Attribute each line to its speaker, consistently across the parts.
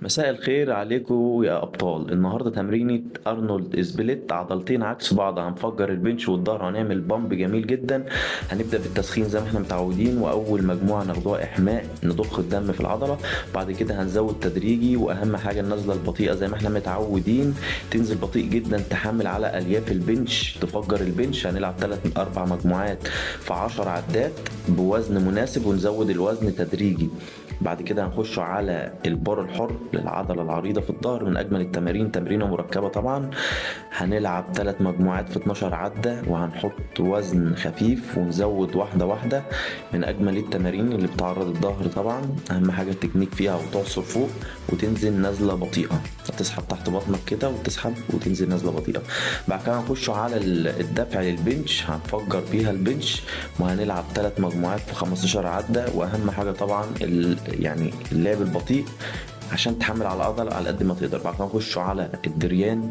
Speaker 1: مساء الخير عليكم يا أبطال. النهاردة تمرينة أرنولد سبليت، عضلتين عكس بعض. هنفجر البنش والظهر، هنعمل بامب جميل جدا. هنبدأ بالتسخين زي ما احنا متعودين، وأول مجموعة ناخدوها إحماء نضخ الدم في العضلة. بعد كده هنزود تدريجي، وأهم حاجة النزلة البطيئة زي ما احنا متعودين. تنزل بطيء جدا، تحمل على ألياف البنش، تفجر البنش. هنلعب 3 4 مجموعات في 10 عدات بوزن مناسب، ونزود الوزن تدريجي. بعد كده هنخش على البار الحر للعضلة العريضة في الظهر. من أجمل التمارين، تمرينة مركبة طبعا. هنلعب 3 مجموعات في 12 عدة، وهنحط وزن خفيف ونزود واحدة واحدة. من أجمل التمارين اللي بتعرض الظهر طبعا. أهم حاجة التكنيك فيها، وتعصر فوق وتنزل نزلة بطيئة. تسحب تحت بطنك كده وتسحب وتنزل نزلة بطيئة. بعد كده هنخش على الدفع للبنش، هنفجر بيها البنش. وهنلعب 3 مجموعات في 15 عدة. وأهم حاجة طبعا يعني اللعب البطيء، عشان تحمل على العضلة على قد ما تقدر. بعد كده نخش على الدريان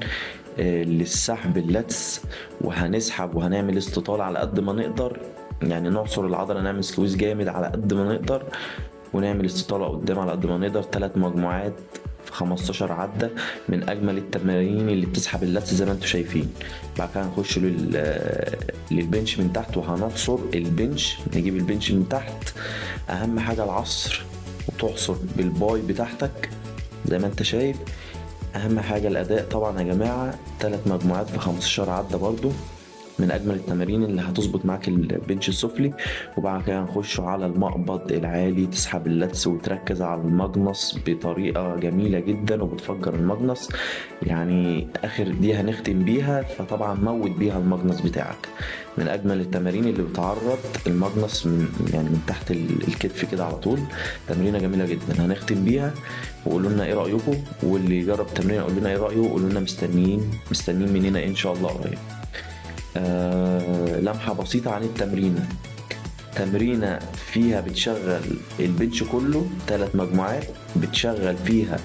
Speaker 1: للسحب اللتس، وهنسحب وهنعمل استطالة على قد ما نقدر. يعني نعصر العضلة، نعمل سكويز جامد على قد ما نقدر، ونعمل استطالة قدام على قد ما نقدر. 3 مجموعات في 15 عدة. من أجمل التمارين اللي بتسحب اللتس زي ما انتم شايفين. بعد كده هنخش للبنش من تحت، وهنعصر البنش، نجيب البنش من تحت. أهم حاجة العصر، وتعصر بالباي بتاعتك زي ما انت شايف. اهم حاجة الاداء طبعا يا جماعة. 3 مجموعات في 15 عدة برضو، من اجمل التمارين اللي هتظبط معاك البنش السفلي. وبعد كده هنخش على المقبض العالي، تسحب اللتس وتركز على المجنص بطريقة جميلة جدا، وبتفجر المجنص. يعني اخر دي هنختم بيها، فطبعا موت بيها المجنص بتاعك. من اجمل التمارين اللي بتعرض المجنص من تحت الكتف كده على طول. تمرينة جميلة جدا هنختم بيها. وقولوا لنا ايه رأيكم، واللي يجرب التمرين قولوا لنا ايه رأيه، وقولوا لنا مستنيين مننا إيه ان شاء الله قريب. لمحة بسيطة عن التمرينة. تمرينة فيها بتشغل البنش كله 3 مجموعات، بتشغل فيها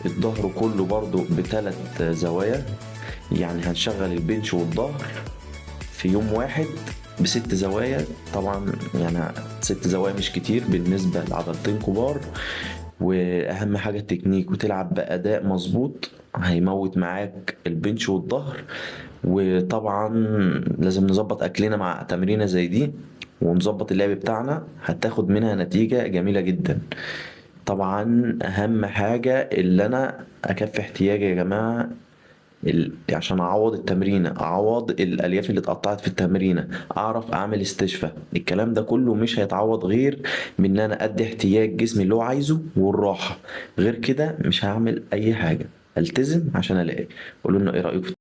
Speaker 1: الظهر كله برضو ب3 زوايا. يعني هنشغل البنش والظهر في يوم واحد ب6 زوايا. طبعا يعني 6 زوايا مش كتير بالنسبة لعضلتين كبار. واهم حاجة التكنيك، وتلعب بأداء مظبوط هيموت معاك البنش والظهر. وطبعا لازم نظبط اكلنا مع تمرينة زي دي، ونظبط اللعب بتاعنا، هتاخد منها نتيجة جميلة جدا. طبعا اهم حاجة اللي انا اكفي احتياجي يا جماعة. عشان اعوض التمرينة، اعوض الالياف اللي اتقطعت في التمرينة، اعرف اعمل استشفاء. الكلام ده كله مش هيتعوض غير من ان انا ادي احتياج جسمي اللي هو عايزه والراحة. غير كده مش هعمل اي حاجة. التزم عشان الاقي. قولوا لنا ايه رأيكم.